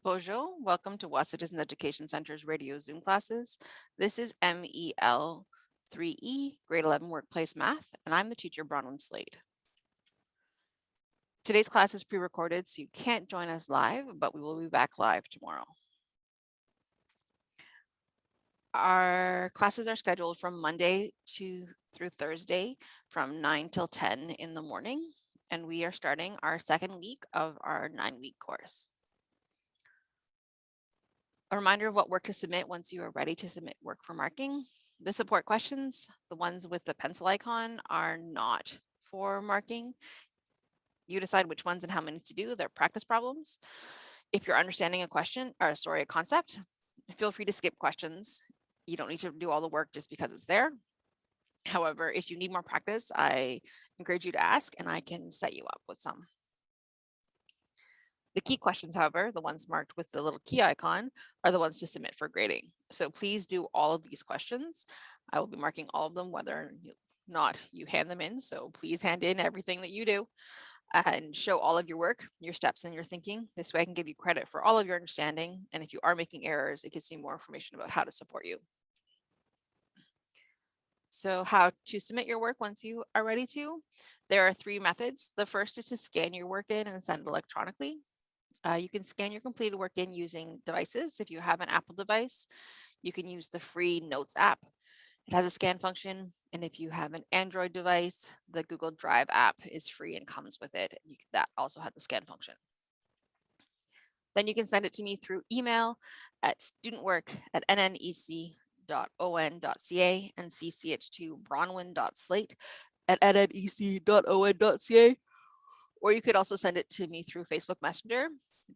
Bonjour, welcome to Wahsa Education Center's radio Zoom classes. This is MEL3E, grade 11 workplace math, and I'm the teacher Bronwyn Slade. Today's class is pre-recorded, so you can't join us live, but we will be back live tomorrow. Our classes are scheduled from Monday through Thursday from 9 till 10 in the morning, and we are starting our second week of our 9-week course. A reminder of what work to submit once you are ready to submit work for marking. The support questions, the ones with the pencil icon, are not for marking. You decide which ones and how many to do. They're practice problems. If you're understanding a concept, feel free to skip questions. You don't need to do all the work just because it's there. However, if you need more practice, I encourage you to ask and I can set you up with some. The key questions, however, the ones marked with the little key icon, are the ones to submit for grading. So please do all of these questions. I will be marking all of them, whether or not you hand them in. So please hand in everything that you do and show all of your work, your steps, and your thinking. This way I can give you credit for all of your understanding. And if you are making errors, it gives me more information about how to support you. So how to submit your work once you are ready to. There are 3 methods. The first is to scan your work in and send electronically. You can scan your completed work in using devices. If you have an Apple device, you can use the free Notes app. It has a scan function. And if you have an Android device, the Google Drive app is free and comes with it. That also has a scan function. Then you can send it to me through email at studentwork@nnec.on.ca and CC it to bronwyn.slate@nnec.on.ca. Or you could also send it to me through Facebook Messenger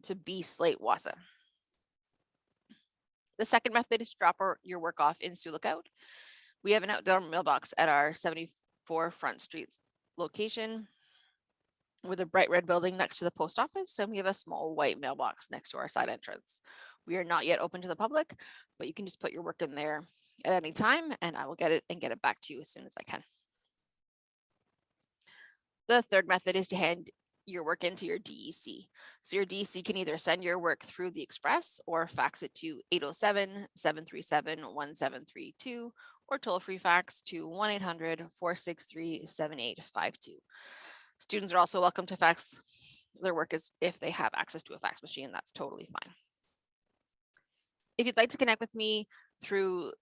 to bSlateWahsa. The second method is to drop your work off in Sioux Lookout. We have an outdoor mailbox at our 74 Front Street location with a bright red building next to the post office, and we have a small white mailbox next to our side entrance. We are not yet open to the public, but you can just put your work in there at any time, and I will get it back to you as soon as I can. The third method is to hand your work into your DEC. So your DEC can either send your work through the Express or fax it to 807-737-1732 or toll-free fax to 1-800-463-7852. Students are also welcome to fax their work if they have access to a fax machine. That's totally fine. If you'd like to connect with me through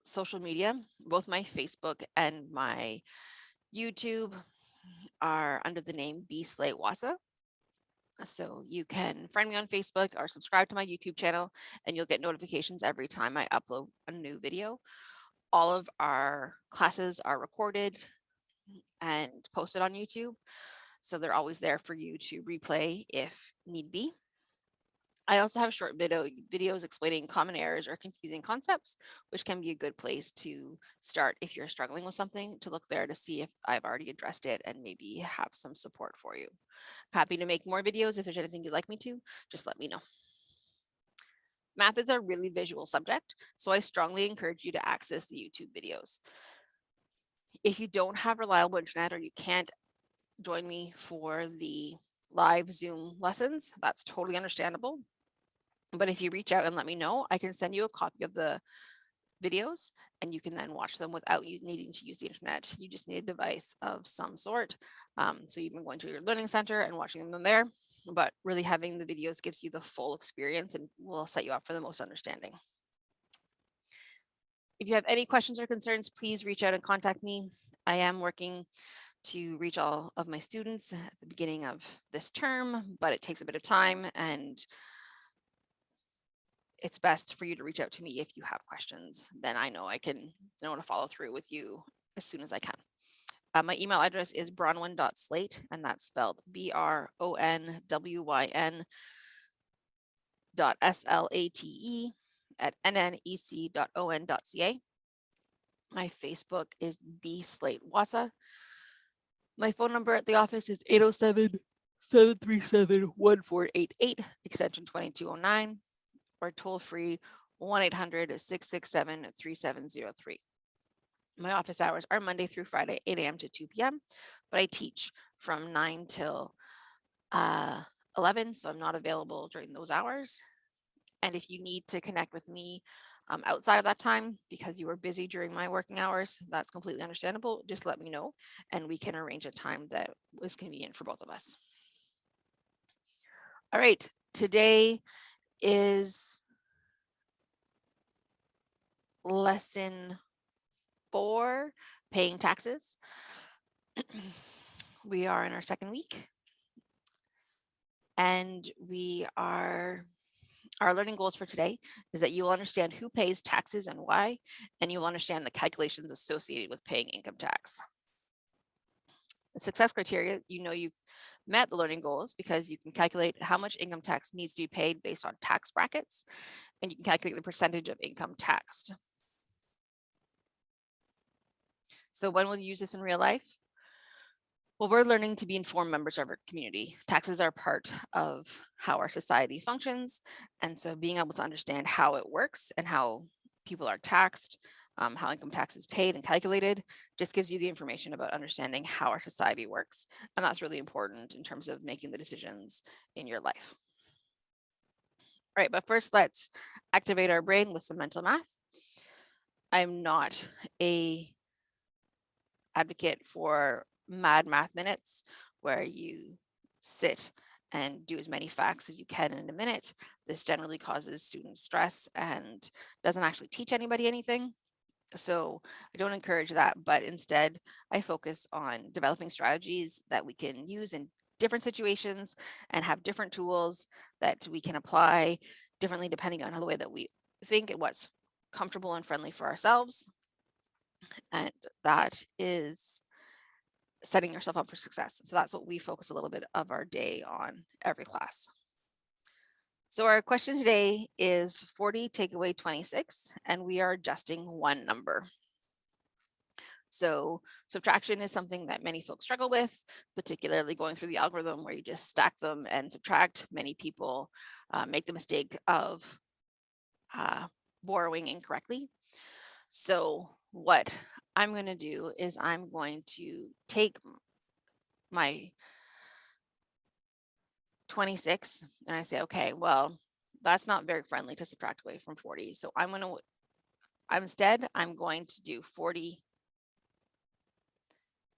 social media, both my Facebook and my YouTube are under the name bSlateWahsa. So you can friend me on Facebook or subscribe to my YouTube channel, and you'll get notifications every time I upload a new video. All of our classes are recorded and posted on YouTube, so they're always there for you to replay if need be. I also have short videos explaining common errors or confusing concepts, which can be a good place to start if you're struggling with something, to look there to see if I've already addressed it and maybe have some support for you. Happy to make more videos. If there's anything you'd like me to, just let me know. Math is a really visual subject, so I strongly encourage you to access the YouTube videos. If you don't have reliable internet or you can't join me for the live Zoom lessons, that's totally understandable. But if you reach out and let me know, I can send you a copy of the videos and you can then watch them without you needing to use the internet. You just need a device of some sort. So you've been going to your learning center and watching them there, but really having the videos gives you the full experience and will set you up for the most understanding. If you have any questions or concerns, please reach out and contact me. I am working to reach all of my students at the beginning of this term, but it takes a bit of time, and it's best for you to reach out to me if you have questions. Then I know I want to follow through with you as soon as I can. My email address is bronwyn.slate, and that's spelled BRONWYN.SLATE@nnec.on.ca. My Facebook is bSlateWahsa. My phone number at the office is 807-737-1488, extension 2209, or toll free 1-800-667-3703. My office hours are Monday through Friday, 8 a.m. to 2 p.m., but I teach from 9 till 11, so I'm not available during those hours. And if you need to connect with me outside of that time because you were busy during my working hours, that's completely understandable. Just let me know and we can arrange a time that is convenient for both of us. All right, today is lesson 4, paying taxes. We are in our second week and our learning goals for today is that you will understand who pays taxes and why, and you will understand the calculations associated with paying income tax. The success criteria, you've met the learning goals because you can calculate how much income tax needs to be paid based on tax brackets, and you can calculate the percentage of income taxed. So when will you use this in real life? Well, we're learning to be informed members of our community. Taxes are part of how our society functions. And so being able to understand how it works and how people are taxed, how income tax is paid and calculated, just gives you the information about understanding how our society works. And that's really important in terms of making the decisions in your life. All right, but first let's activate our brain with some mental math. I'm not a advocate for mad math minutes where you sit and do as many facts as you can in a minute. This generally causes students stress and doesn't actually teach anybody anything. So I don't encourage that, but instead I focus on developing strategies that we can use in different situations and have different tools that we can apply differently depending on the way that we think and what's comfortable and friendly for ourselves. And that is setting yourself up for success. So that's what we focus a little bit of our day on every class. So our question today is 40 take away 26, and we are adjusting one number. So subtraction is something that many folks struggle with, particularly going through the algorithm where you just stack them and subtract. Many people make the mistake of borrowing incorrectly. So what I'm going to do is I'm going to take my 26 and I say, okay, well, that's not very friendly to subtract away from 40. So I'm going to do 40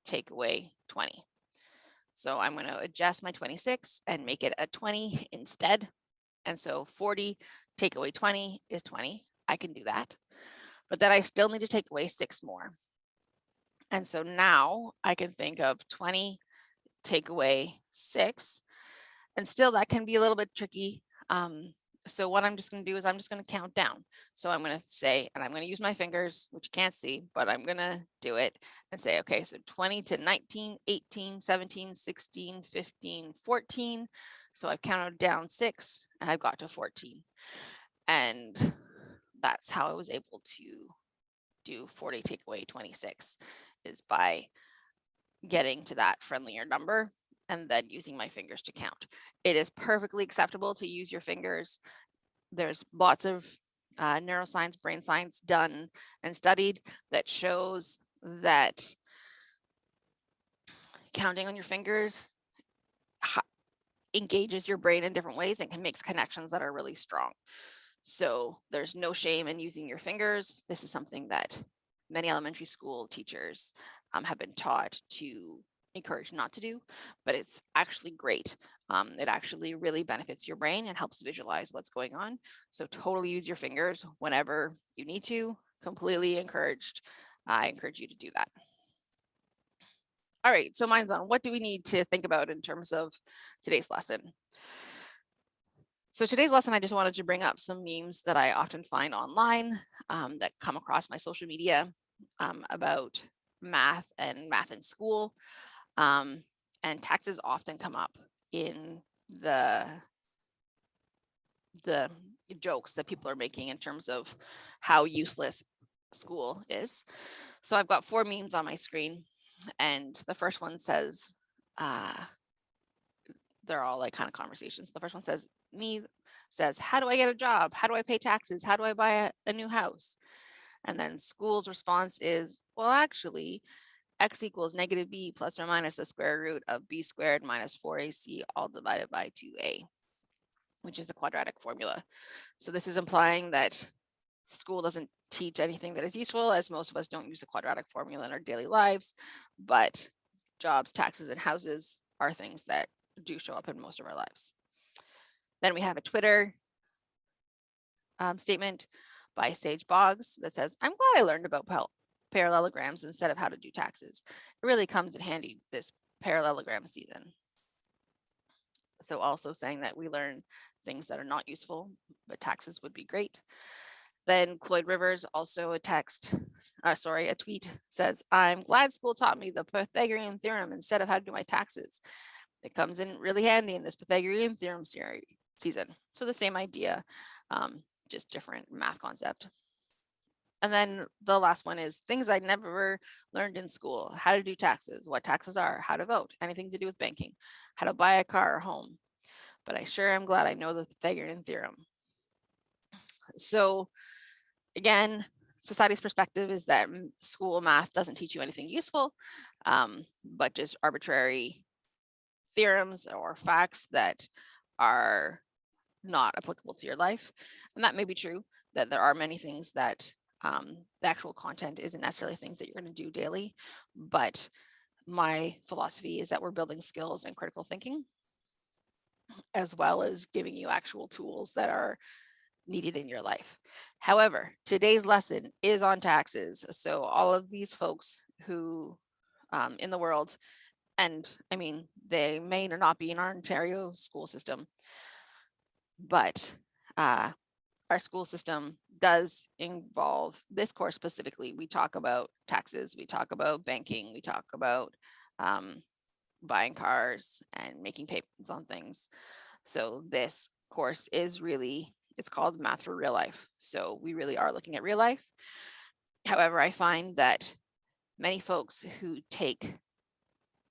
take away 20. So I'm going to adjust my 26 and make it a 20 instead. And so 40 take away 20 is 20. I can do that. But then I still need to take away 6 more. And so now I can think of 20 take away 6. And still that can be a little bit tricky. So what I'm just going to do is I'm just going to count down. So I'm going to say, and I'm going to use my fingers, which you can't see, but I'm going to do it and say, okay, so 20 to 19, 18, 17, 16, 15, 14. So I've counted down 6 and I've got to 14. And that's how I was able to do 40 take away 26 is by getting to that friendlier number and then using my fingers to count. It is perfectly acceptable to use your fingers. There's lots of neuroscience, brain science done and studied that shows that counting on your fingers engages your brain in different ways and can make connections that are really strong. So there's no shame in using your fingers. This is something that many elementary school teachers have been taught to encourage not to do, but it's actually great. It actually really benefits your brain and helps visualize what's going on. So totally use your fingers whenever you need to, completely encouraged. I encourage you to do that. All right, so mine's on. What do we need to think about in terms of today's lesson? So today's lesson, I just wanted to bring up some memes that I often find online that come across my social media about math in school. And taxes often come up in the jokes that people are making in terms of how useless school is. So I've got 4 memes on my screen, and the first one says, they're all like kind of conversations. The first one says, how do I get a job? How do I pay taxes? How do I buy a new house? And then school's response is, well, actually, x equals negative b plus or minus the square root of b squared minus 4ac all divided by 2a. which is the quadratic formula. So this is implying that school doesn't teach anything that is useful, as most of us don't use the quadratic formula in our daily lives, but jobs, taxes, and houses are things that do show up in most of our lives. Then we have a Twitter statement by Sage Boggs that says, "I'm glad I learned about parallelograms instead of how to do taxes. It really comes in handy this parallelogram season." So also saying that we learn things that are not useful, but taxes would be great. Then Cloyd Rivers, also a tweet says, "I'm glad school taught me the Pythagorean theorem instead of how to do my taxes. It comes in really handy in this Pythagorean theorem season." So the same idea, just different math concept. And then the last one is things I never learned in school: how to do taxes, what taxes are, how to vote, anything to do with banking, how to buy a car or home. But I sure am glad I know the Pythagorean theorem. So again, society's perspective is that school math doesn't teach you anything useful, but just arbitrary theorems or facts that are not applicable to your life. And that may be true, that there are many things that the actual content isn't necessarily things that you're going to do daily, but my philosophy is that we're building skills and critical thinking, as well as giving you actual tools that are needed in your life. However, today's lesson is on taxes. So all of these folks who in the world, and I mean, they may or not be in our Ontario school system, but our school system does involve this course specifically. We talk about taxes, we talk about banking, we talk about buying cars and making payments on things. So this course is really, it's called Math for Real Life. So we really are looking at real life. However, I find that many folks who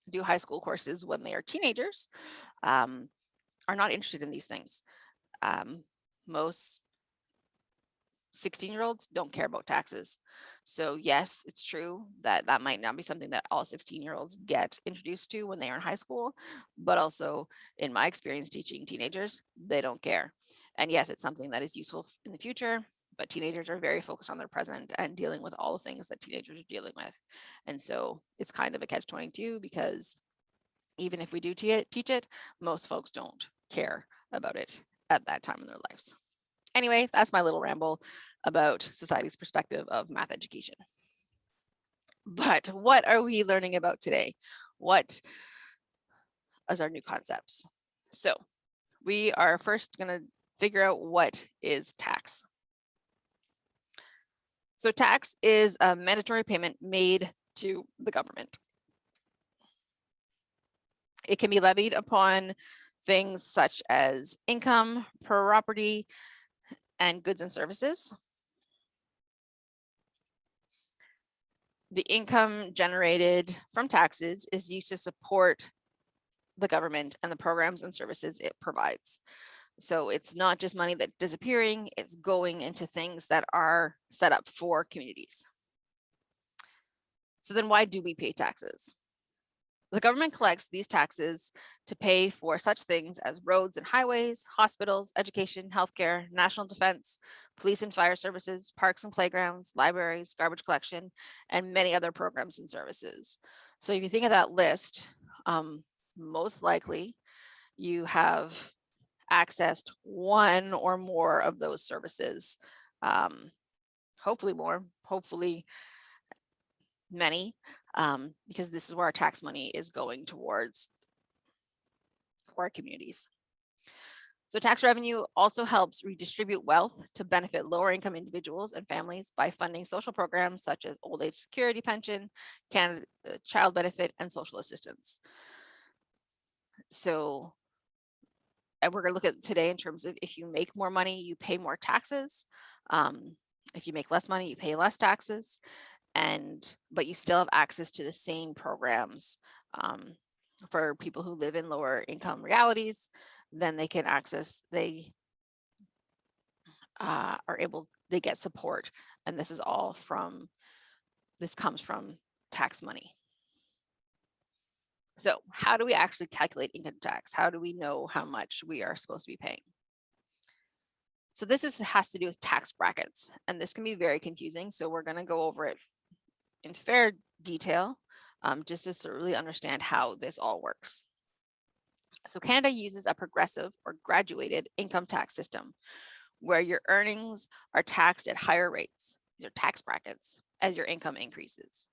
do high school courses when they are teenagers are not interested in these things. Most 16-year-olds don't care about taxes. So yes, it's true that that might not be something that all 16-year-olds get introduced to when they are in high school, but also in my experience teaching teenagers, they don't care. And yes, it's something that is useful in the future, but teenagers are very focused on their present and dealing with all the things that teenagers are dealing with. And so it's kind of a catch-22, because even if we do teach it, most folks don't care about it at that time in their lives. Anyway, that's my little ramble about society's perspective of math education. But what are we learning about today? What is our new concepts? So we are first going to figure out what is tax. So tax is a mandatory payment made to the government. It can be levied upon things such as income, property, and goods and services. The income generated from taxes is used to support the government and the programs and services it provides. So it's not just money that's disappearing, it's going into things that are set up for communities. So then why do we pay taxes? The government collects these taxes to pay for such things as roads and highways, hospitals, education, healthcare, national defense, police and fire services, parks and playgrounds, libraries, garbage collection, and many other programs and services. So if you think of that list, most likely you have accessed one or more of those services, hopefully more, hopefully many, because this is where our tax money is going towards for our communities. So tax revenue also helps redistribute wealth to benefit lower income individuals and families by funding social programs such as old age security pension, Canada child benefit, and social assistance. So, and we're going to look at today in terms of if you make more money, you pay more taxes. If you make less money, you pay less taxes. But you still have access to the same programs for people who live in lower income realities. Then they can access, they get support, and this comes from tax money. So how do we actually calculate income tax? How do we know how much we are supposed to be paying? So this has to do with tax brackets, and this can be very confusing. So we're going to go over it in fair detail, just to really understand how this all works. So Canada uses a progressive or graduated income tax system where your earnings are taxed at higher rates, these are tax brackets, as your income increases.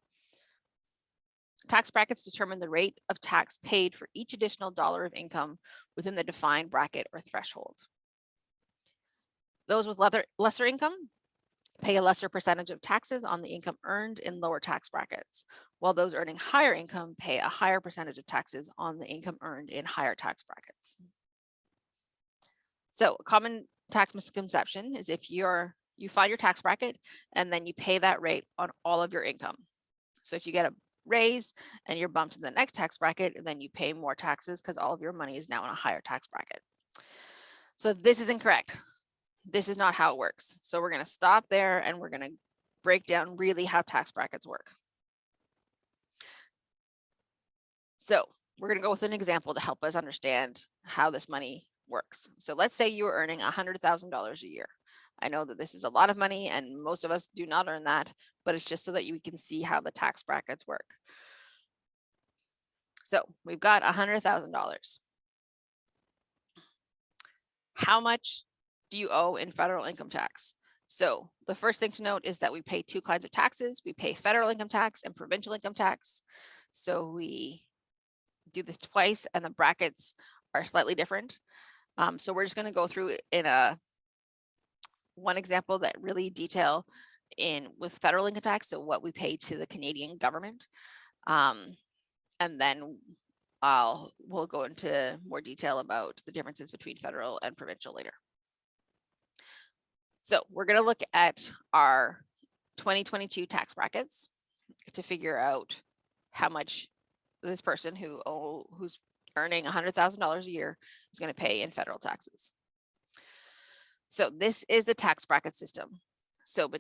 Tax brackets determine the rate of tax paid for each additional dollar of income within the defined bracket or threshold. Those with lesser income pay a lesser percentage of taxes on the income earned in lower tax brackets, while those earning higher income pay a higher percentage of taxes on the income earned in higher tax brackets. So a common tax misconception is if you find your tax bracket and then you pay that rate on all of your income. So if you get a raise and you're bumped to the next tax bracket, and then you pay more taxes because all of your money is now in a higher tax bracket. So this is incorrect. This is not how it works. So we're going to stop there and we're going to break down really how tax brackets work. So we're going to go with an example to help us understand how this money works. So let's say you are earning $100,000 a year. I know that this is a lot of money and most of us do not earn that, but it's just so that you can see how the tax brackets work. So we've got $100,000. How much do you owe in federal income tax? So the first thing to note is that we pay two kinds of taxes. We pay federal income tax and provincial income tax. So we do this twice and the brackets are slightly different. So we're just going to go through in one example that really detail with federal income tax, so what we pay to the Canadian government. And then we'll go into more detail about the differences between federal and provincial later. So we're going to look at our 2022 tax brackets to figure out how much this person who's earning $100,000 a year is going to pay in federal taxes. So this is the tax bracket system. So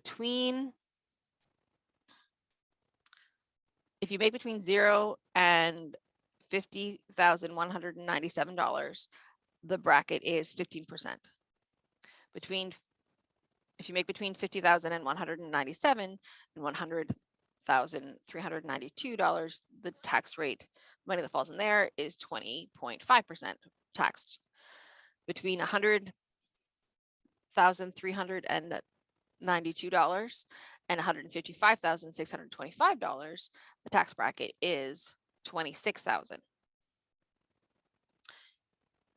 if you make between $0 and $50,197, the bracket is 15%. If you make between $50,197 and $100,392, the tax rate, money that falls in there, is 20.5% taxed. Between $100,392 and $155,625, the tax bracket is 26,000.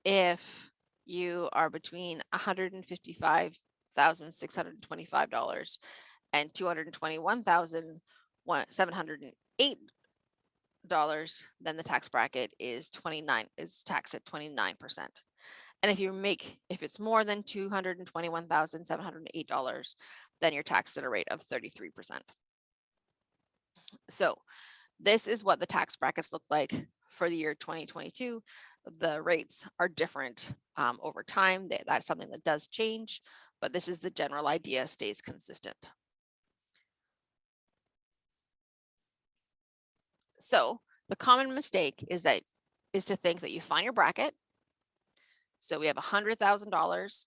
If you are between $155,625 and $221,708, then the tax bracket is taxed at 29%. And if it's more than $221,708, then you're taxed at a rate of 33%. So this is what the tax brackets look like for the year 2022. The rates are different over time. That's something that does change, but this is the general idea, stays consistent. So the common mistake is to think that you find your bracket. So we have $100,000.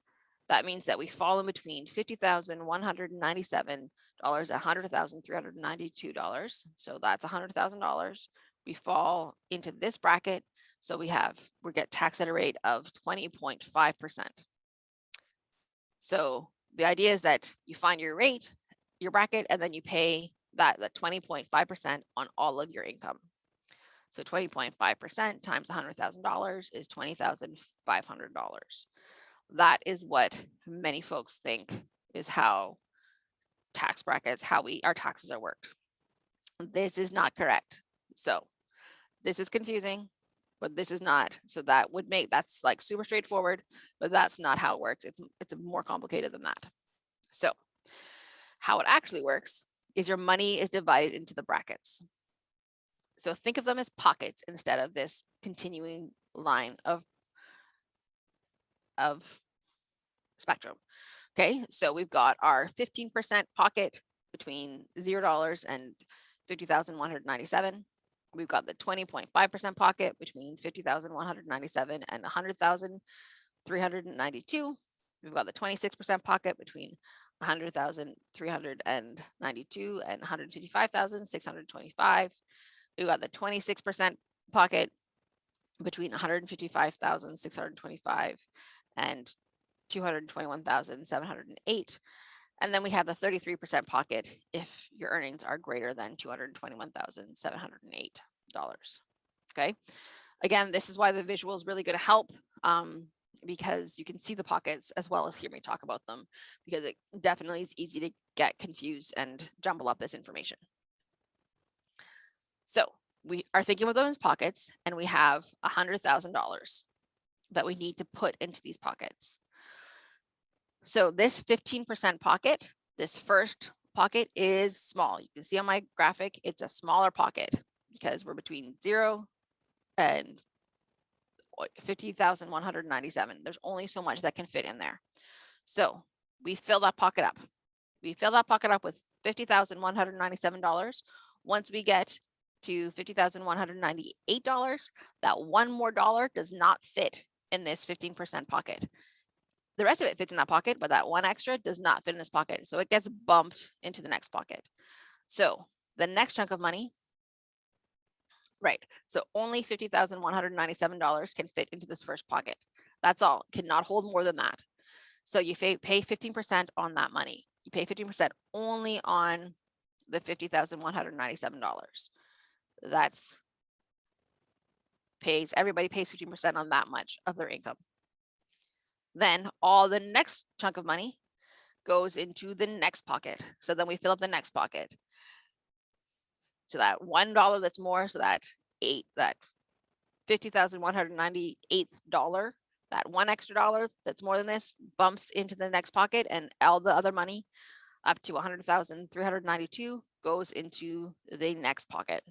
That means that we fall in between $50,197 and $100,392. So that's $100,000. We fall into this bracket. So we get taxed at a rate of 20.5%. So the idea is that you find your bracket, and then you pay that 20.5% on all of your income. So 20.5% times $100,000 is $20,500. That is what many folks think is how tax brackets, our taxes are worked. This is not correct. So this is confusing, but this is not. So that's like super straightforward, but that's not how it works. It's more complicated than that. So how it actually works is your money is divided into the brackets. So think of them as pockets instead of this continuing line of spectrum. Okay, so we've got our 15% pocket between $0 and $50,197. We've got the 20.5% pocket between $50,197 and $100,392. We've got the 26% pocket between 100,392 and 155,625. We've got the 26% pocket between 155,625 and 221,708. And then we have the 33% pocket if your earnings are greater than $221,708. Okay. Again, this is why the visual is really going to help, because you can see the pockets as well as hear me talk about them, because it definitely is easy to get confused and jumble up this information. So we are thinking of those pockets, and we have $100,000 that we need to put into these pockets. So this 15% pocket, this first pocket is small. You can see on my graphic, it's a smaller pocket because we're between 0 and 50,197. There's only so much that can fit in there. So we fill that pocket up. We fill that pocket up with $50,197. Once we get to $50,198, that one more dollar does not fit in this 15% pocket. The rest of it fits in that pocket, but that one extra does not fit in this pocket. So it gets bumped into the next pocket. So the next chunk of money, right, so only $50,197 can fit into this first pocket. That's all, cannot hold more than that. So you pay 15% on that money. You pay 15% only on the $50,197. That's everybody pays 15% on that much of their income. Then all the next chunk of money goes into the next pocket. So then we fill up the next pocket. So that $1 that's more, so that $50,198, that one extra dollar that's more than this bumps into the next pocket, and all the other money up to 100,392 goes into the next pocket.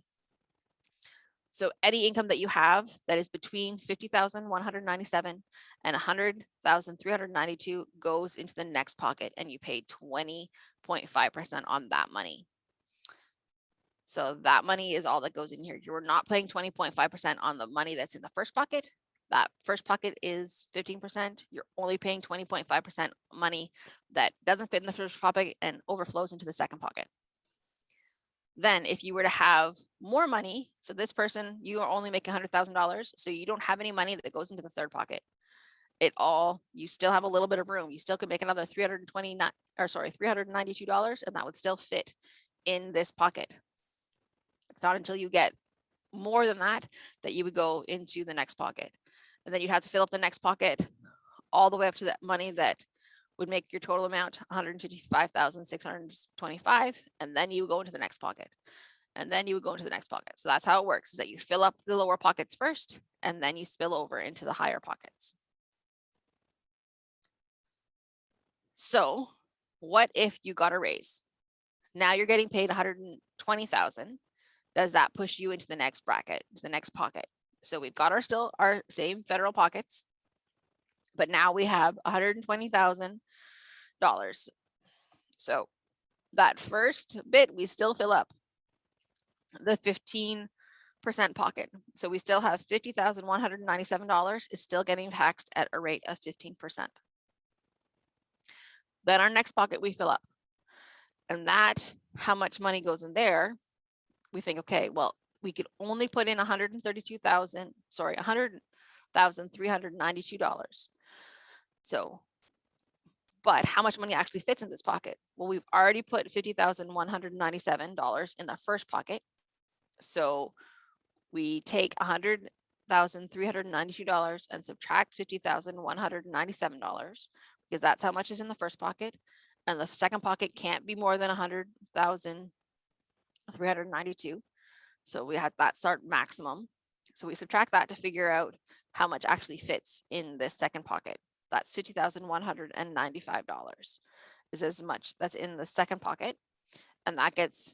So any income that you have that is between 50,197 and 100,392 goes into the next pocket, and you pay 20.5% on that money. So that money is all that goes in here. You're not paying 20.5% on the money that's in the first pocket. That first pocket is 15%. You're only paying 20.5% money that doesn't fit in the first pocket and overflows into the second pocket. Then if you were to have more money, so this person, you are only making $100,000, so you don't have any money that goes into the third pocket. You still have a little bit of room. You still could make another $392, and that would still fit in this pocket. It's not until you get more than that you would go into the next pocket. And then you'd have to fill up the next pocket all the way up to that money that would make your total amount 155,625, and then you would go into the next pocket, and then you would go into the next pocket. So that's how it works, is that you fill up the lower pockets first, and then you spill over into the higher pockets. So what if you got a raise? Now you're getting paid $120,000. Does that push you into the next bracket, the next pocket? So we've got our same federal pockets, but now we have $120,000. So that first bit, we still fill up the 15% pocket. So we still have $50,197 is still getting taxed at a rate of 15%. Then our next pocket we fill up, and that, how much money goes in there, we think, okay, well, we could only put in $100,392. So, but how much money actually fits in this pocket? Well, we've already put $50,197 in the first pocket. So we take $100,392 and subtract $50,197, because that's how much is in the first pocket. And the second pocket can't be more than $100,392. So we have that's our maximum. So we subtract that to figure out how much actually fits in this second pocket. That's $50,195 is as much that's in the second pocket, and that gets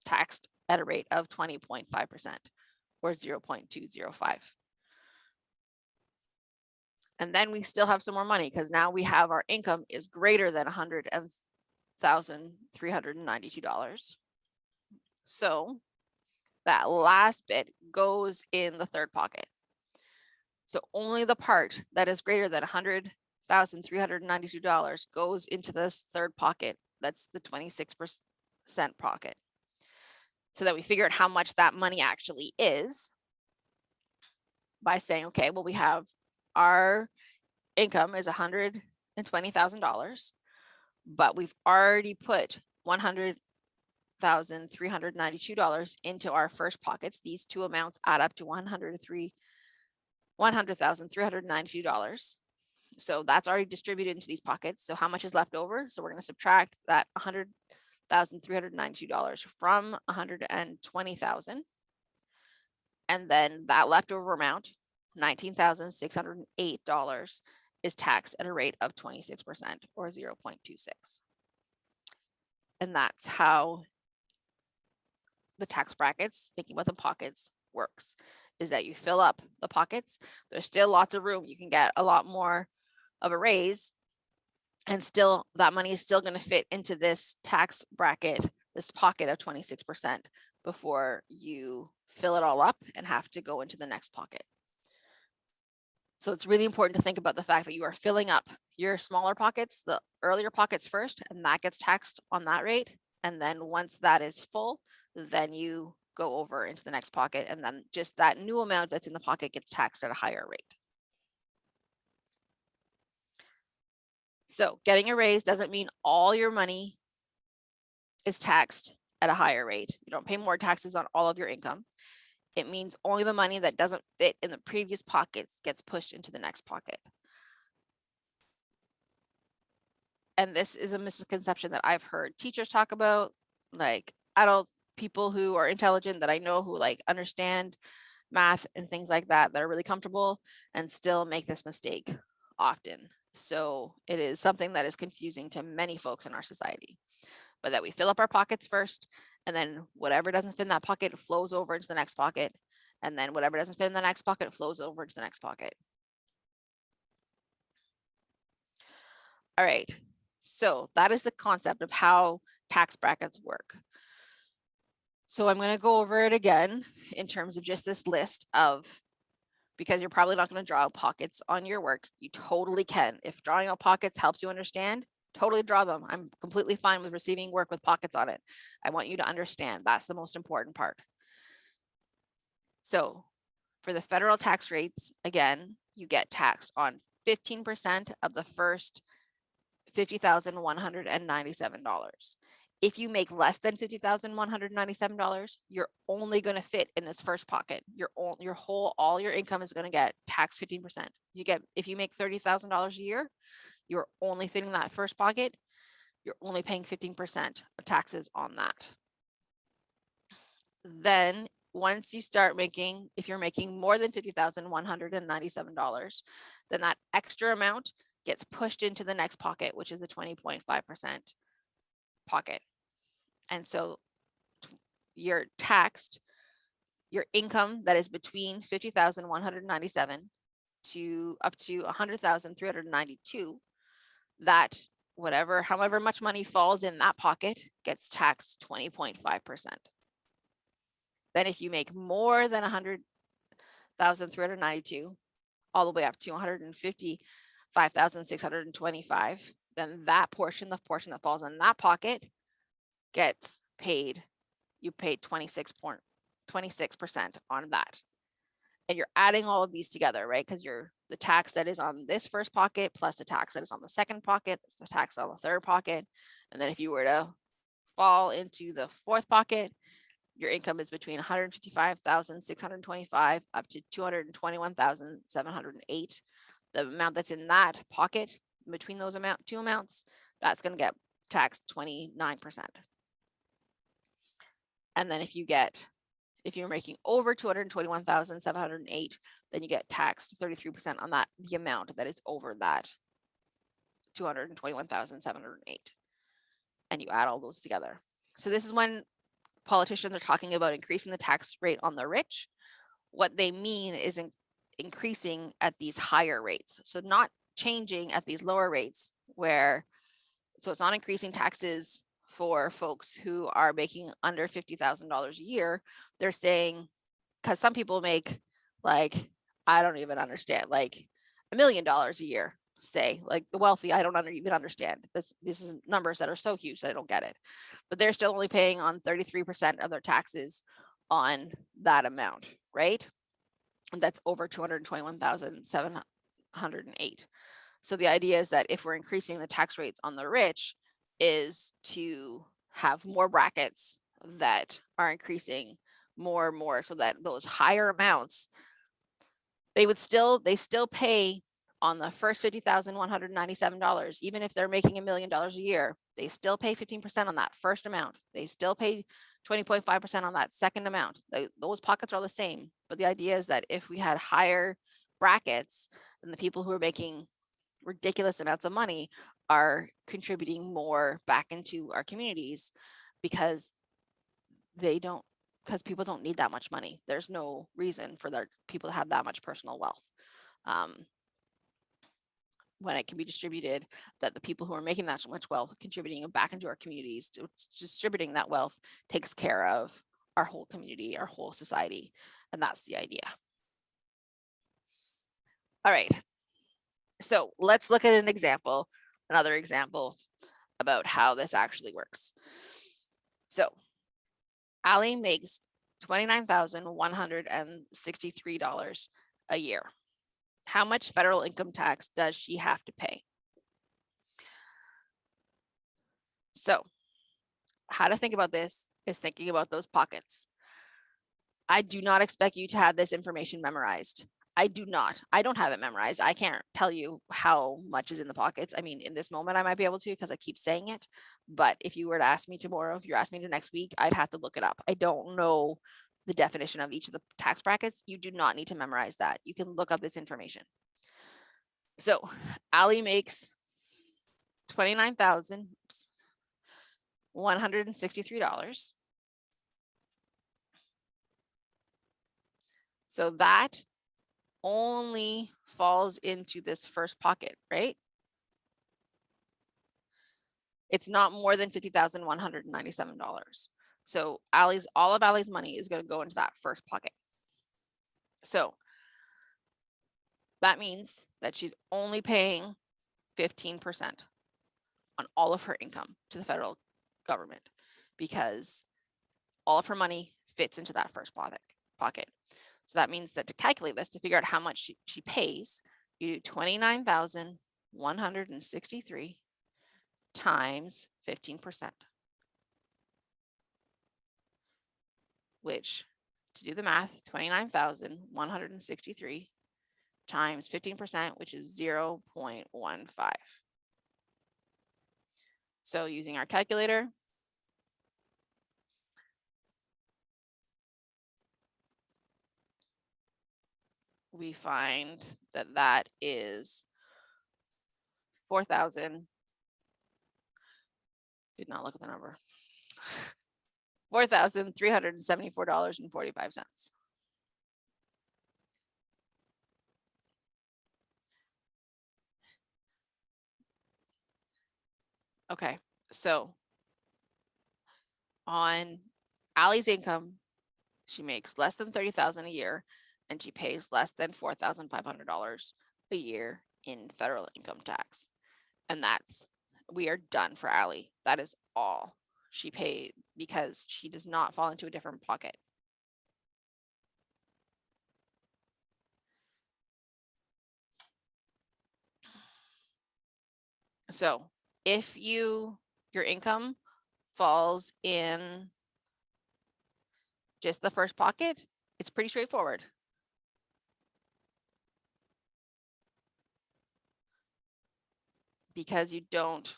taxed at a rate of 20.5% or 0.205. And then we still have some more money, because now we have our income is greater than $100,392. So that last bit goes in the third pocket. So only the part that is greater than $100,392 goes into this third pocket. That's the 26% pocket. So that we figure out how much that money actually is by saying, okay, well, we have our income is $120,000, but we've already put $100,392 into our first pockets. These two amounts add up to $100,392. So that's already distributed into these pockets. So how much is left over? So we're going to subtract that $100,392 from $120,000. And then that leftover amount, $19,608, is taxed at a rate of 26% or 0.26. And that's how the tax brackets, thinking about the pockets, works, is that you fill up the pockets. There's still lots of room. You can get a lot more of a raise, and still that money is still going to fit into this tax bracket, this pocket of 26%, before you fill it all up and have to go into the next pocket. So it's really important to think about the fact that you are filling up your smaller pockets, the earlier pockets first, and that gets taxed on that rate. And then once that is full, then you go over into the next pocket, and then just that new amount that's in the pocket gets taxed at a higher rate. So getting a raise doesn't mean all your money is taxed at a higher rate. You don't pay more taxes on all of your income. It means only the money that doesn't fit in the previous pockets gets pushed into the next pocket. And this is a misconception that I've heard teachers talk about, like adult people who are intelligent that I know who like understand math and things like that, that are really comfortable and still make this mistake often. So it is something that is confusing to many folks in our society, but that we fill up our pockets first, and then whatever doesn't fit in that pocket flows over into the next pocket, and then whatever doesn't fit in the next pocket flows over into the next pocket. All right, so that is the concept of how tax brackets work. So I'm going to go over it again in terms of just this list of, because you're probably not going to draw out pockets on your work. You totally can. If drawing out pockets helps you understand, totally draw them. I'm completely fine with receiving work with pockets on it. I want you to understand. That's the most important part. So for the federal tax rates, again, you get taxed on 15% of the first $50,197. If you make less than $50,197, you're only going to fit in this first pocket. All your income is going to get taxed 15%. If you make $30,000 a year, you're only fitting that first pocket. You're only paying 15% of taxes on that. Then once you start making, if you're making more than $50,197, then that extra amount gets pushed into the next pocket, which is the 20.5% pocket. And so you're taxed your income that is between 50,197 to up to 100,392, that however much money falls in that pocket gets taxed 20.5%. Then if you make more than 100,392, all the way up to 155,625, then that portion, the portion that falls in that pocket, gets paid. You paid 26% on that. And you're adding all of these together, right? Because you're the tax that is on this first pocket plus the tax that is on the second pocket, the tax on the third pocket. And then if you were to fall into the fourth pocket, your income is between 155,625 up to 221,708. The amount that's in that pocket between those two amounts, that's going to get taxed 29%. And then if you're making over 221,708, then you get taxed 33% on that, the amount that is over that 221,708. And you add all those together. So this is when politicians are talking about increasing the tax rate on the rich. What they mean is increasing at these higher rates. So not changing at these lower rates so it's not increasing taxes for folks who are making under $50,000 a year. They're saying, because some people make like I don't even understand, like $1 million a year, say, like the wealthy, I don't even understand. This is numbers that are so huge that I don't get it. But they're still only paying on 33% of their taxes on that amount, right? And that's over 221,708. So the idea is that if we're increasing the tax rates on the rich, is to have more brackets that are increasing more and more, so that those higher amounts, they still pay on the first $50,197, even if they're making $1 million a year, they still pay 15% on that first amount. They still pay 20.5% on that second amount. Those pockets are the same. But the idea is that if we had higher brackets, then the people who are making ridiculous amounts of money are contributing more back into our communities, because people don't need that much money. There's no reason for their people to have that much personal wealth. When it can be distributed, that the people who are making that much wealth contributing back into our communities, distributing that wealth takes care of our whole community, our whole society. And that's the idea. All right. So let's look at another example about how this actually works. So Ali makes $29,163 a year. How much federal income tax does she have to pay? So how to think about this is thinking about those pockets. I do not expect you to have this information memorized. I don't have it memorized. I can't tell you how much is in the pockets. I mean, in this moment, I might be able to, because I keep saying it. But if you were to ask me tomorrow, if you're asking me to next week, I'd have to look it up. I don't know the definition of each of the tax brackets. You do not need to memorize that. You can look up this information. So Ali makes $29,163. So that only falls into this first pocket, right? It's not more than $50,197. So all of Ali's money is going to go into that first pocket. So that means that she's only paying 15% on all of her income to the federal government, because all of her money fits into that first pocket. So that means that to calculate this, to figure out how much she pays, you do 29,163 times 15%, which, to do the math, 29,163 times 15%, which is 0.15. So using our calculator, we find that that is 4,000. Did not look at the number. $4,374.45. Okay, so on Ali's income, she makes less than $30,000 a year, and she pays less than $4,500 a year in federal income tax. And we are done for Ali. That is all she paid, because she does not fall into a different pocket. So if your income falls in just the first pocket, it's pretty straightforward. Because you don't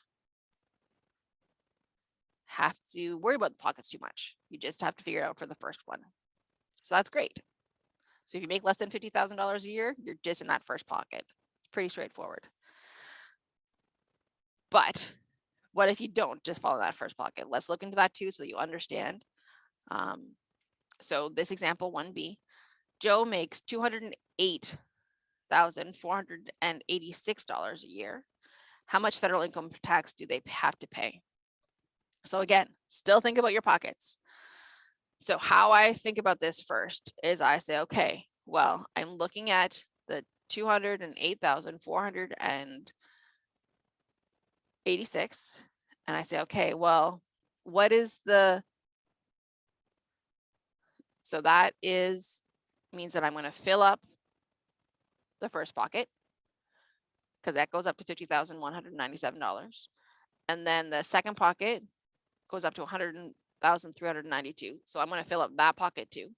have to worry about the pockets too much. You just have to figure it out for the first one. So that's great. So if you make less than $50,000 a year, you're just in that first pocket. It's pretty straightforward. But what if you don't just fall in that first pocket? Let's look into that too, so that you understand. So this example 1B, Joe makes $208,486 a year. How much federal income tax do they have to pay? So again, still think about your pockets. So how I think about this first is I say, okay, Well, I'm looking at the 208,486, and I say, okay, well, what is the, so that means that I'm going to fill up the first pocket, because that goes up to $50,197. And then the second pocket goes up to $100,392. So I'm going to fill up that pocket too.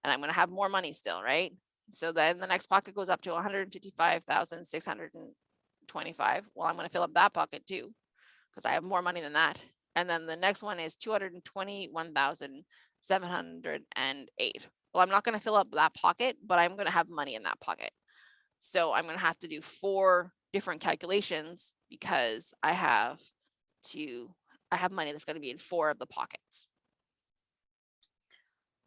And I'm going to have more money still, right? So then the next pocket goes up to $155,625. Well, I'm going to fill up that pocket too, because I have more money than that. And then the next one is $221,708. Well, I'm not going to fill up that pocket, but I'm going to have money in that pocket. So I'm going to have to do 4 different calculations, because I have money that's going to be in 4 of the pockets.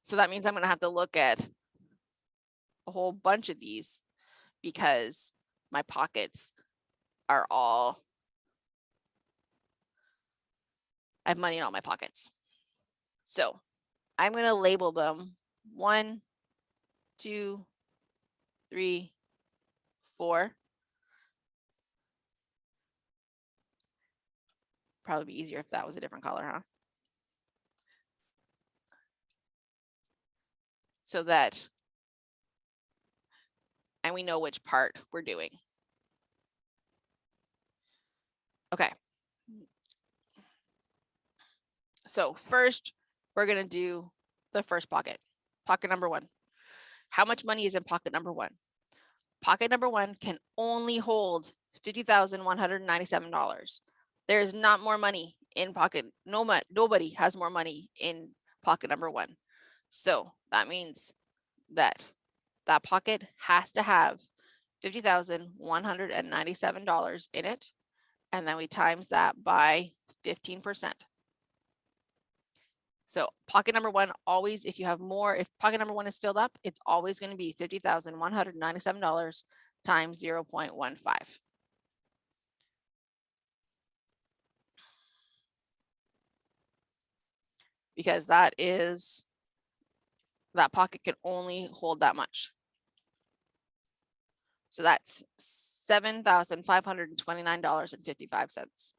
So that means I'm going to have to look at a whole bunch of these, because my pockets are all, I have money in all my pockets. So I'm going to label them 1, 2, 3, 4. Probably be easier if that was a different color, huh? So that, and we know which part we're doing. Okay. So first, we're going to do the first pocket, pocket number 1. How much money is in pocket number 1? Pocket number 1 can only hold $50,197. There is not more money in pocket. Nobody has more money in pocket number 1. So that means that that pocket has to have $50,197 in it. And then we times that by 15%. So pocket number 1 always, if you have more, if pocket number 1 is filled up, it's always going to be $50,197 times 0.15. Because that pocket can only hold that much. So that's $7,529.55.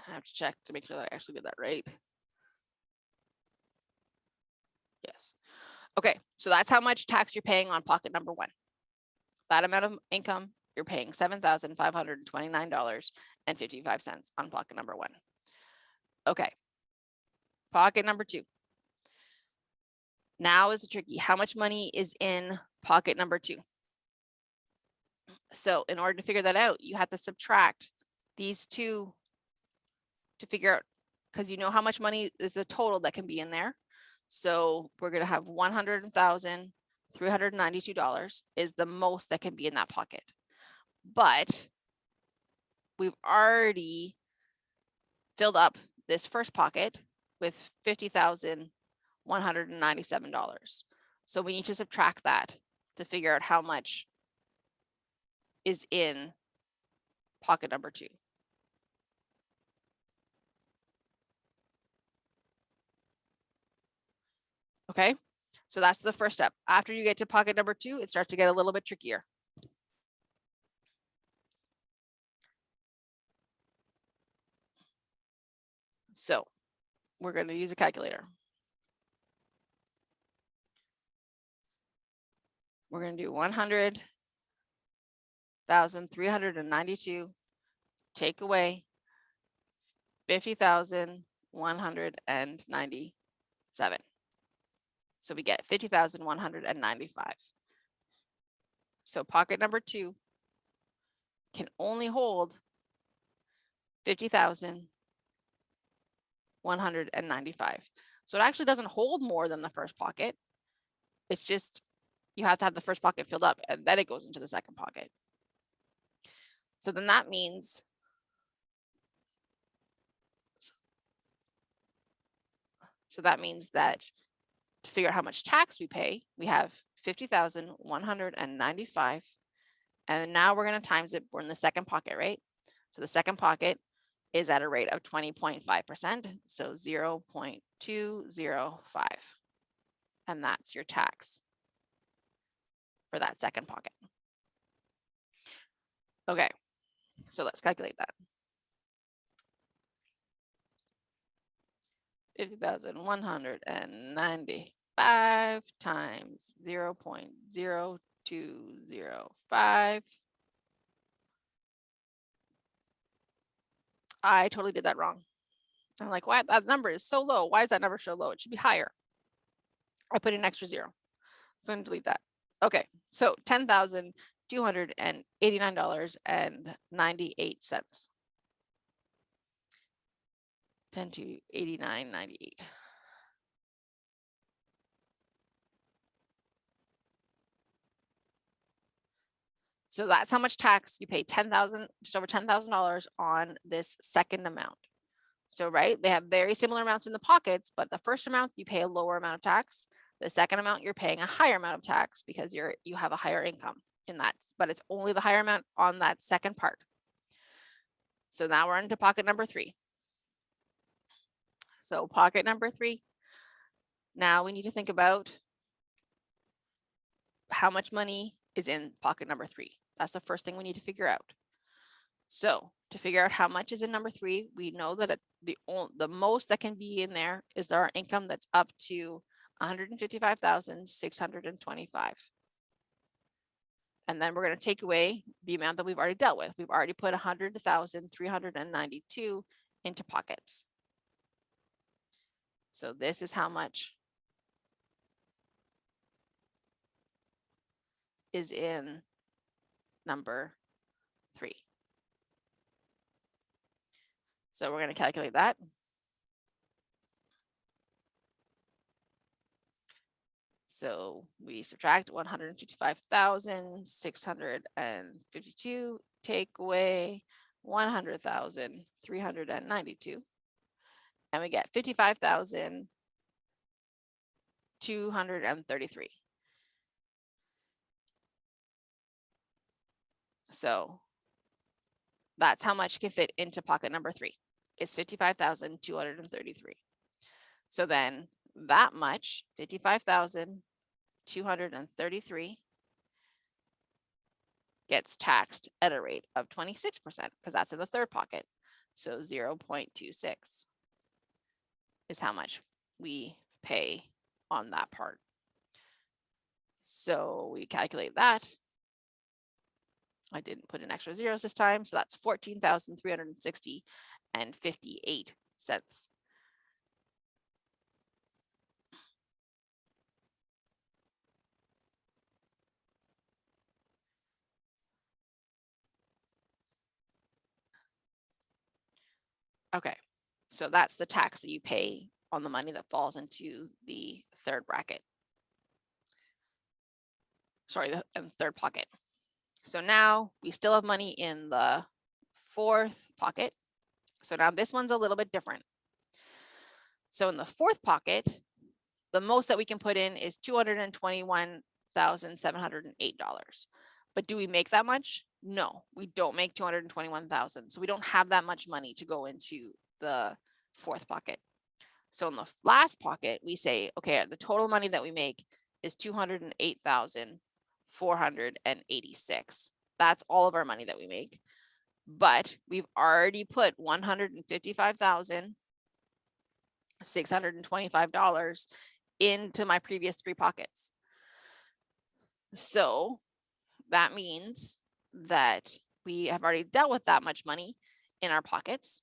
I have to check to make sure that I actually did that right. Yes. Okay, so that's how much tax you're paying on pocket number 1. That amount of income, you're paying $7,529.55 on pocket number 1. Okay, pocket number 2. Now is tricky. How much money is in pocket number 2? So in order to figure that out, you have to subtract these 2 to figure out, because you know how much money is the total that can be in there. So we're going to have $100,392 is the most that can be in that pocket. But we've already filled up this first pocket with $50,197. So we need to subtract that to figure out how much is in pocket number 2. Okay, so that's the first step. After you get to pocket number 2, it starts to get a little bit trickier. So we're going to use a calculator. We're going to do 100,392 take away 50,197. So we get 50,195. So pocket number 2 can only hold 50,195. So it actually doesn't hold more than the first pocket. It's just you have to have the first pocket filled up, and then it goes into the second pocket. So then that means that to figure out how much tax we pay, we have 50,195 And now we're going to times it. We're in the second pocket, right? So the second pocket is at a rate of 20.5%. So 0.205. And that's your tax for that second pocket. Okay, so let's calculate that. 50,195 times 0.0205. I totally did that wrong. I'm like, why? That number is so low. Why is that number so low? It should be higher. I put an extra zero. So I'm going to delete that. Okay, so $10,289.98. 10 to 89.98. So that's how much tax you pay. $10,000, just over $10,000 on this second amount. So, right, they have very similar amounts in the pockets, but the first amount you pay a lower amount of tax. The second amount you're paying a higher amount of tax because you have a higher income in that, but it's only the higher amount on that second part. So now we're into pocket number 3. So pocket number 3. Now we need to think about how much money is in pocket number 3. That's the first thing we need to figure out. So to figure out how much is in number 3, we know that the most that can be in there is our income that's up to $155,625. And then we're going to take away the amount that we've already dealt with. We've already put $100,392 into pockets. So this is how much is in number 3. So we're going to calculate that. So we subtract 155,652, take away 100,392, and we get 55,233. So that's how much can fit into pocket number 3, is 55,233. So then that much, 55,233, gets taxed at a rate of 26% because that's in the third pocket. So 0.26 is how much we pay on that part. So we calculate that. I didn't put in extra zeros this time, so that's 14,360 and 58 cents. Okay, so that's the tax that you pay on the money that falls into the third bracket. Sorry, the third pocket. So now we still have money in the fourth pocket. So now this one's a little bit different. So in the fourth pocket, the most that we can put in is $221,708. But do we make that much? No, we don't make 221,000. So we don't have that much money to go into the fourth pocket. So in the last pocket, we say, okay, the total money that we make is 208,486. That's all of our money that we make. But we've already put $155,625 into my previous 3 pockets. So that means that we have already dealt with that much money in our pockets,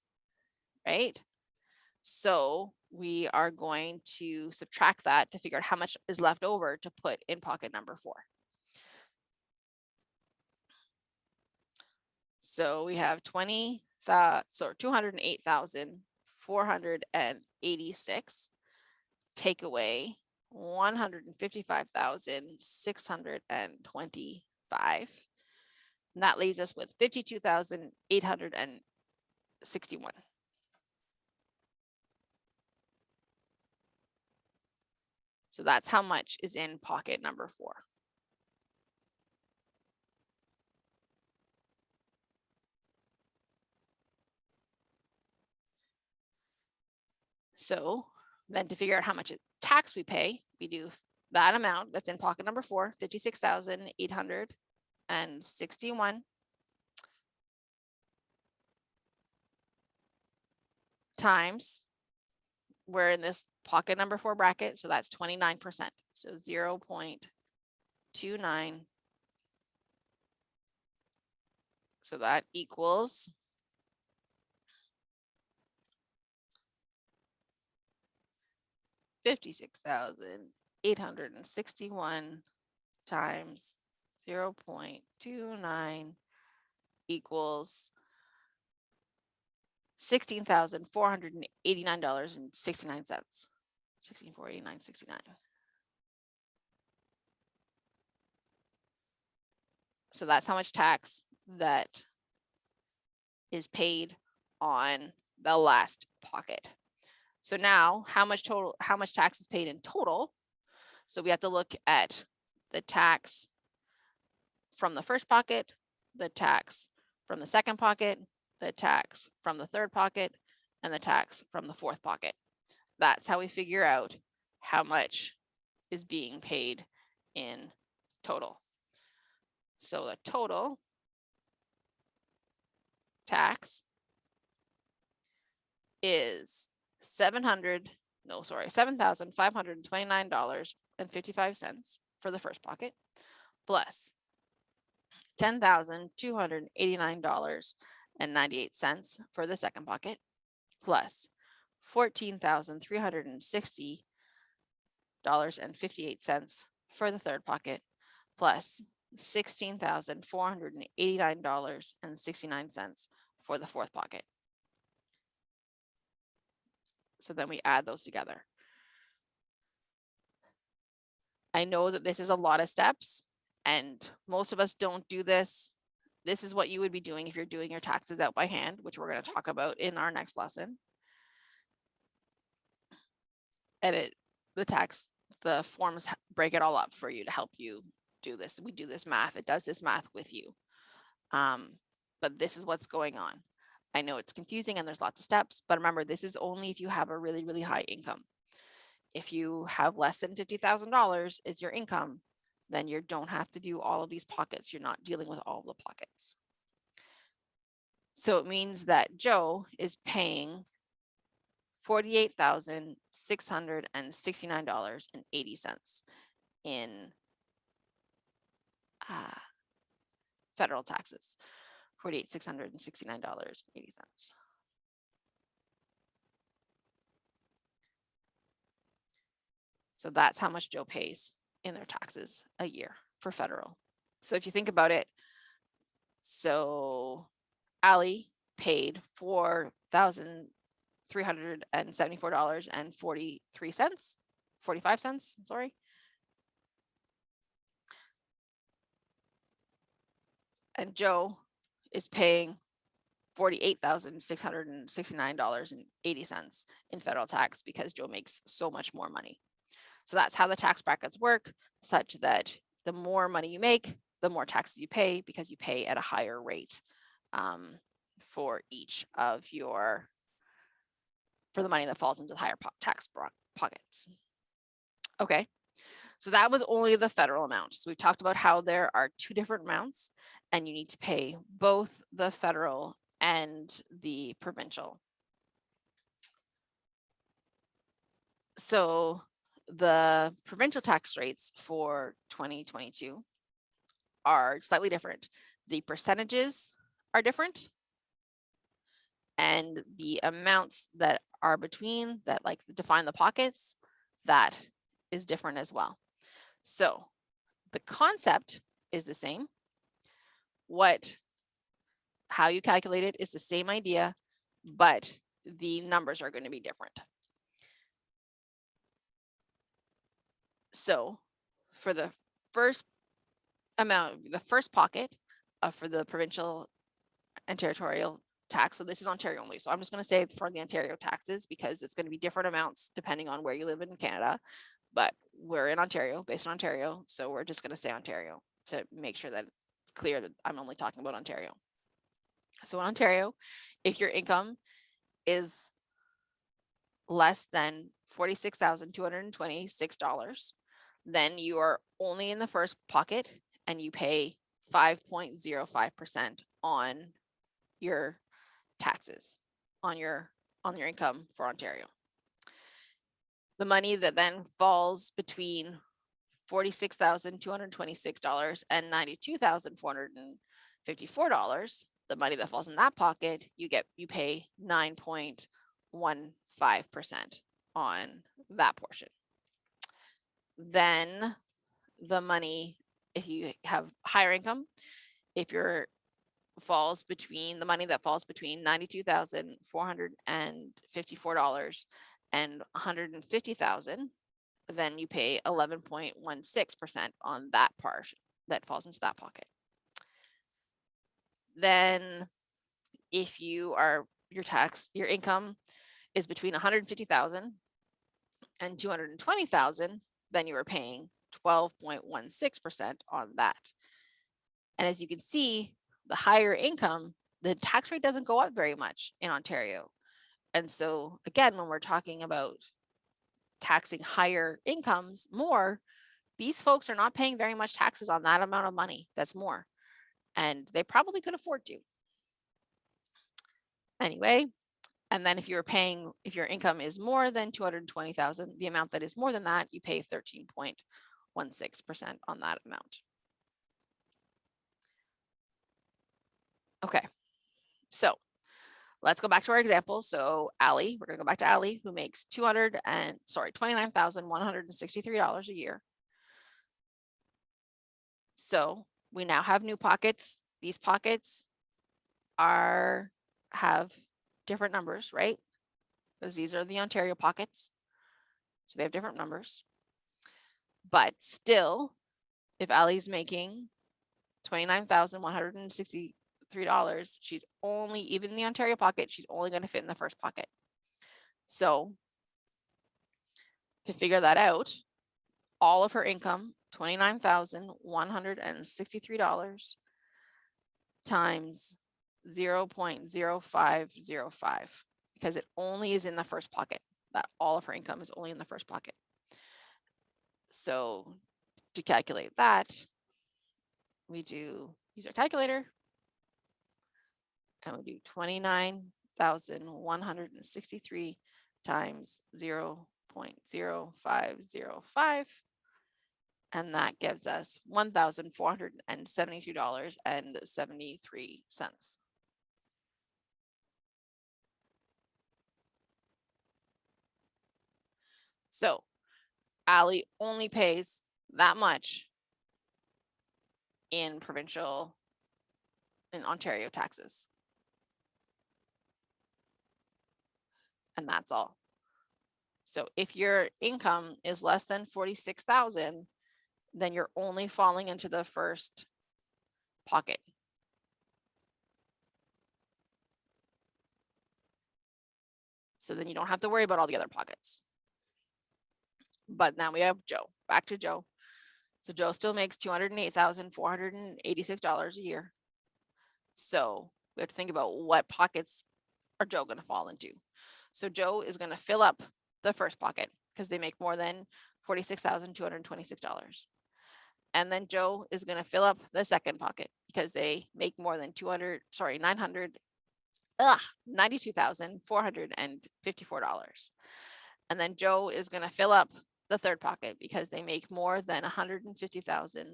right? So we are going to subtract that to figure out how much is left over to put in pocket number 4. So we have 208,486, take away 155,625. And that leaves us with 52,861. So that's how much is in pocket number 4. So then to figure out how much tax we pay, we do that amount that's in pocket number 4, 56,861 times, we're in this pocket number 4 bracket, so that's 29%. So 0.29. So that equals $56,861 times 0.29 equals $16,489.69. 16,489.69. So that's how much tax that is paid on the last pocket. So now how much tax is paid in total? So we have to look at the tax from the first pocket, the tax from the second pocket, the tax from the third pocket, and the tax from the fourth pocket. That's how we figure out how much is being paid in total. So the total tax is $7,529.55 for the first pocket, plus $10,289.98 for the second pocket, plus $14,360.58 for the third pocket, plus $16,489.69 for the fourth pocket. So then we add those together. I know that this is a lot of steps, and most of us don't do this. This is what you would be doing if you're doing your taxes out by hand, which we're going to talk about in our next lesson. And the forms break it all up for you to help you do this. We do this math. It does this math with you. But this is what's going on. I know it's confusing and there's lots of steps, but remember, this is only if you have a really, really high income. If you have less than $50,000 is your income, then you don't have to do all of these pockets. You're not dealing with all the pockets. So it means that Joe is paying $48,669.80 in federal taxes. $48,669.80. So that's how much Joe pays in their taxes a year for federal. So if you think about it, so Allie paid $4,374.43, 45 cents, sorry. And Joe is paying $48,669.80 in federal tax because Joe makes so much more money. So that's how the tax brackets work, such that the more money you make, the more taxes you pay because you pay at a higher rate for each of for the money that falls into the higher tax pockets. Okay, so that was only the federal amount. So we talked about how there are two different amounts and you need to pay both the federal and the provincial. So the provincial tax rates for 2022 are slightly different. The percentages are different, and the amounts that are between that, like define the pockets, that is different as well. So the concept is the same. How you calculate it is the same idea, but the numbers are going to be different. So for the first amount, the first pocket for the provincial and territorial tax, so this is Ontario only, so I'm just going to say for the Ontario taxes because it's going to be different amounts depending on where you live in Canada, but we're in Ontario, based in Ontario, so we're just going to say Ontario to make sure that it's clear that I'm only talking about Ontario. So in Ontario, if your income is less than $46,226, then you are only in the first pocket and you pay 5.05% on your taxes on your income for Ontario. The money that then falls between $46,226 and $92,454, the money that falls in that pocket, you pay 9.15% on that portion. Then the money, if you have higher income, if your falls between the money that falls between $92,454 and $150,000, then you pay 11.16% on that part that falls into that pocket. Then if your income is between 150,000 and 220,000, then you are paying 12.16% on that. And as you can see, the higher income, the tax rate doesn't go up very much in Ontario. And so again, when we're talking about taxing higher incomes more, these folks are not paying very much taxes on that amount of money. That's more. And they probably could afford to. Anyway, and then if your income is more than 220,000, the amount that is more than that, you pay 13.16% on that amount. Okay, so let's go back to our example. So Allie, we're gonna go back to Allie, who makes $29,163 a year. So we now have new pockets. These pockets have different numbers, right? Because these are the Ontario pockets. So they have different numbers. But still, if Allie's making $29,163, she's only, even in the Ontario pocket, she's only going to fit in the first pocket. So to figure that out, all of her income, $29,163 times 0.0505, because it only is in the first pocket. That all of her income is only in the first pocket. So to calculate that, we use our calculator, and we do 29,163 times 0.0505, and that gives us $1,472.73. So Allie only pays that much in Ontario taxes. And that's all. So if your income is less than 46,000, then you're only falling into the first pocket. So then you don't have to worry about all the other pockets. But now we have Joe. Back to Joe. So Joe still makes $208,486 a year. So we have to think about what pockets are Joe going to fall into. So Joe is going to fill up the first pocket because they make more than $46,226. And then Joe is going to fill up the second pocket because they make more than $92,454. And then Joe is going to fill up the third pocket because they make more than $150,000.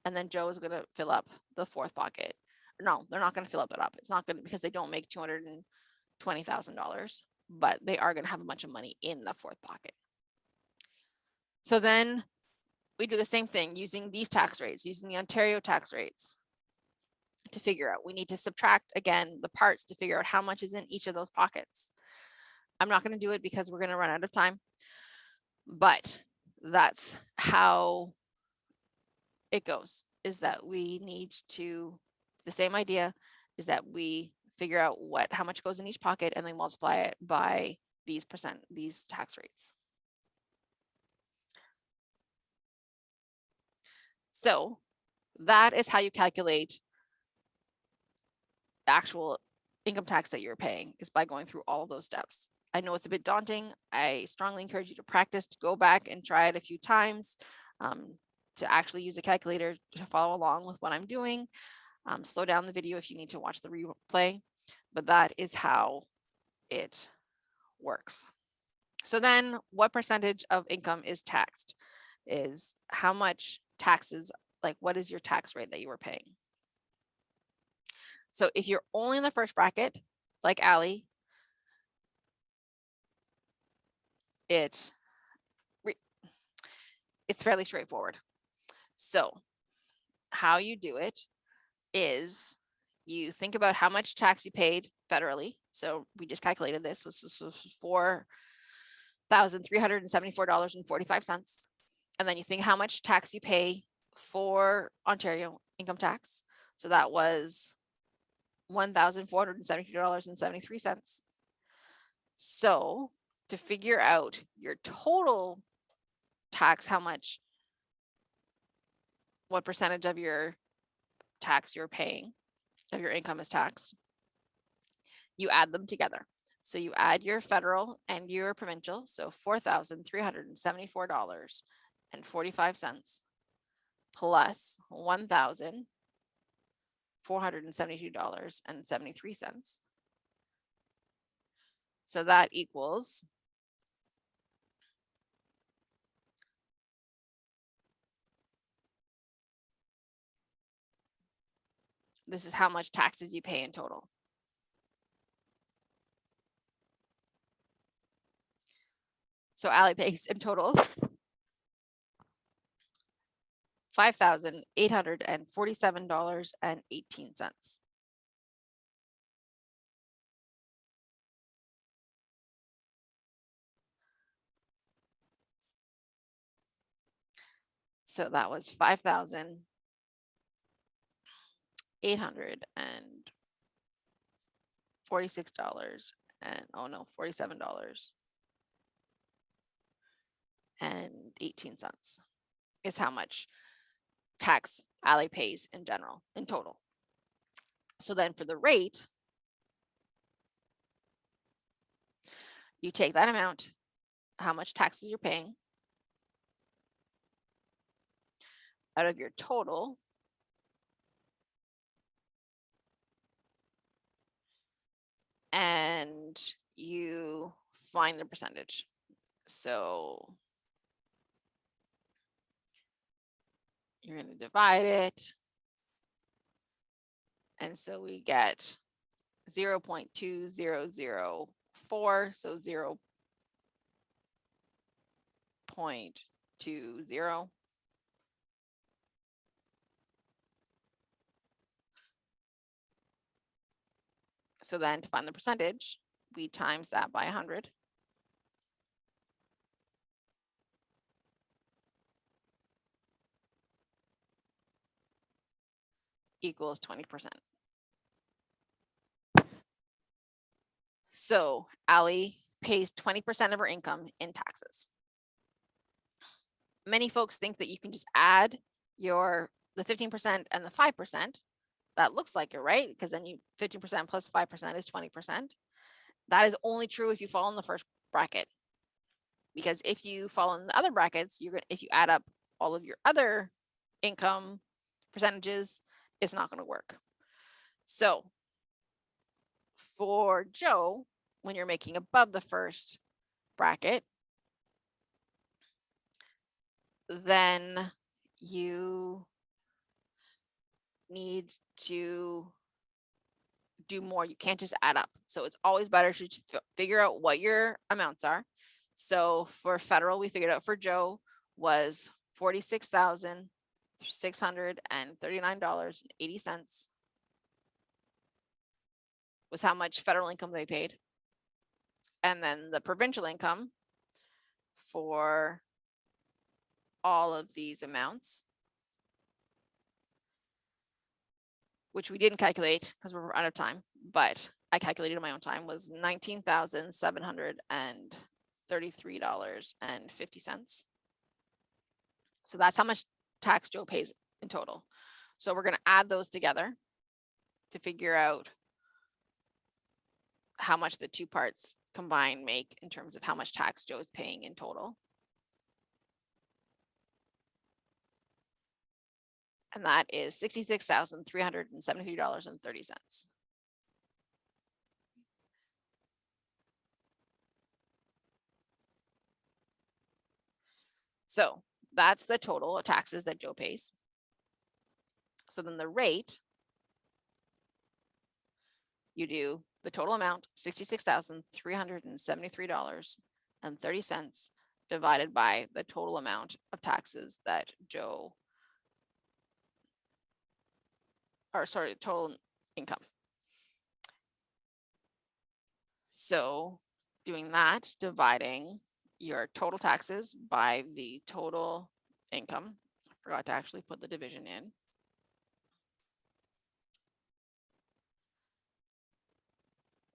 And then Joe is going to fill up the fourth pocket. No, they're not going to fill it up. It's not going to, because they don't make $220,000, but they are going to have a bunch of money in the fourth pocket. So then we do the same thing using these tax rates, using the Ontario tax rates to figure out. We need to subtract again the parts to figure out how much is in each of those pockets. I'm not going to do it because we're going to run out of time, but that's how it goes, is that we need to, the same idea is that we figure out how much goes in each pocket and then multiply it by these tax rates. So that is how you calculate the actual income tax that you're paying, is by going through all of those steps. I know it's a bit daunting. I strongly encourage you to practice, to go back and try it a few times, to actually use a calculator to follow along with what I'm doing. Slow down the video if you need to watch the replay, but that is how it works. So then what percentage of income is taxed? Is how much taxes, like what is your tax rate that you were paying? So if you're only in the first bracket, like Allie, it's fairly straightforward. So how you do it is you think about how much tax you paid federally. So we just calculated this was $4,374.45. And then you think how much tax you pay for Ontario income tax. So that was $1,472.73. So to figure out your total tax, what percentage of your tax you're paying, of your income is taxed, you add them together. So you add your federal and your provincial, so $4,374.45 plus $1,472.73. So that equals this is how much taxes you pay in total. So Allie pays in total $5,847.18. So that was $5,846 and $47.18 is how much tax Allie pays in general, in total. So then for the rate, you take that amount, how much taxes you're paying, out of your total, and you find the percentage. So you're going to divide it. And so we get 0.2004, so 0.20. So then to find the percentage, we times that by 100. Equals 20%. So Allie pays 20% of her income in taxes. Many folks think that you can just add the 15% and the 5%. That looks like it, right? Because then 15% plus 5% is 20%. That is only true if you fall in the first bracket. Because if you fall in the other brackets, if you add up all of your other income percentages, it's not going to work. So for Joe, when you're making above the first bracket, then you need to do more. You can't just add up. So it's always better to figure out what your amounts are. So for federal, we figured out for Joe was $46,639.80 was how much federal income they paid. And then the provincial income for all of these amounts, which we didn't calculate because we're out of time, but I calculated in my own time, was $19,733.50. So that's how much tax Joe pays in total. So we're going to add those together to figure out how much the two parts combine make in terms of how much tax Joe is paying in total. And that is $66,373.30. So that's the total of taxes that Joe pays. So then the rate, you do the total amount, $66,373.30 divided by the total amount of taxes that Joe, or sorry, total income. So doing that, dividing your total taxes by the total income. I forgot to actually put the division in.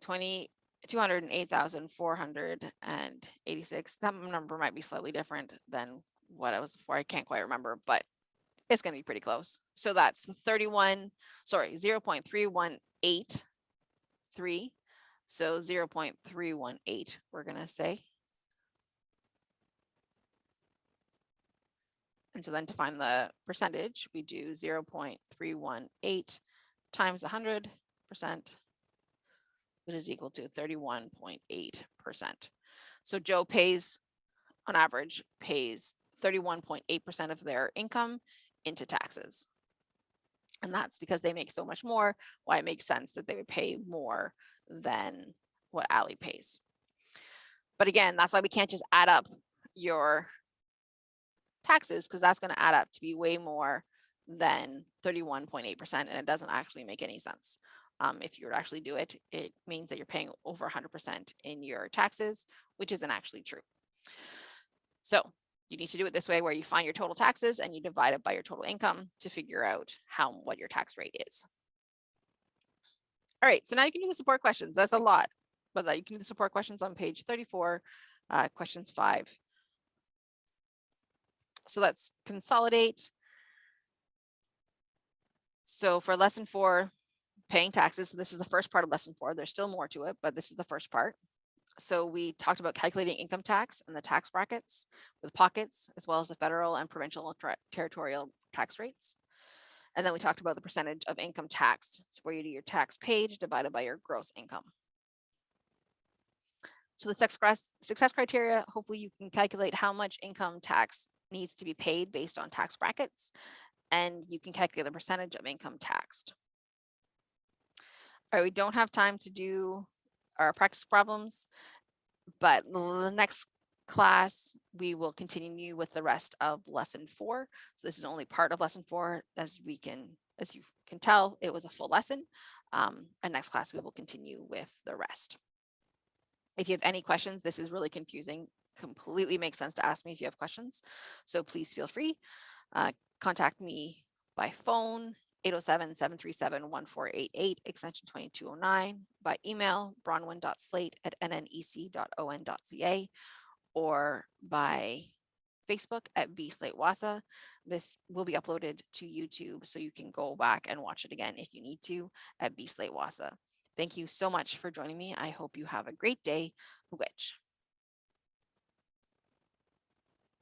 $208,486. That number might be slightly different than what I was before. I can't quite remember, but it's going to be pretty close. So that's 0.3183. So 0.318, we're going to say. And so then to find the percentage, we do 0.318 times 100%, which is equal to 31.8%. So Joe pays, on average, pays 31.8% of their income into taxes. And that's because they make so much more, why it makes sense that they would pay more than what Allie pays. But again, that's why we can't just add up your taxes, because that's going to add up to be way more than 31.8%, and it doesn't actually make any sense. If you were to actually do it, it means that you're paying over 100% in your taxes, which isn't actually true. So you need to do it this way, where you find your total taxes and you divide it by your total income to figure out what your tax rate is. All right, so now you can do the support questions. That's a lot, but you can do the support questions on page 34, questions 5. So let's consolidate. So for lesson 4, paying taxes, so this is the first part of lesson 4. There's still more to it, but this is the first part. So we talked about calculating income tax and the tax brackets with pockets, as well as the federal and provincial territorial tax rates. And then we talked about the percentage of income taxed. It's where you do your tax paid divided by your gross income. So the success criteria, hopefully you can calculate how much income tax needs to be paid based on tax brackets, and you can calculate the percentage of income taxed. All right, we don't have time to do our practice problems, but the next class, we will continue with the rest of lesson 4. So this is only part of lesson 4. As you can tell, it was a full lesson. And next class, we will continue with the rest. If you have any questions, this is really confusing. Completely makes sense to ask me if you have questions. So please feel free. Contact me by phone, 807-737-1488, extension 2209, by email, bronwyn.slate@nnec.on.ca, or by Facebook at @bslatewahsa. This will be uploaded to YouTube, so you can go back and watch it again if you need to at @bslatewahsa. Thank you so much for joining me. I hope you have a great day. Miigwech.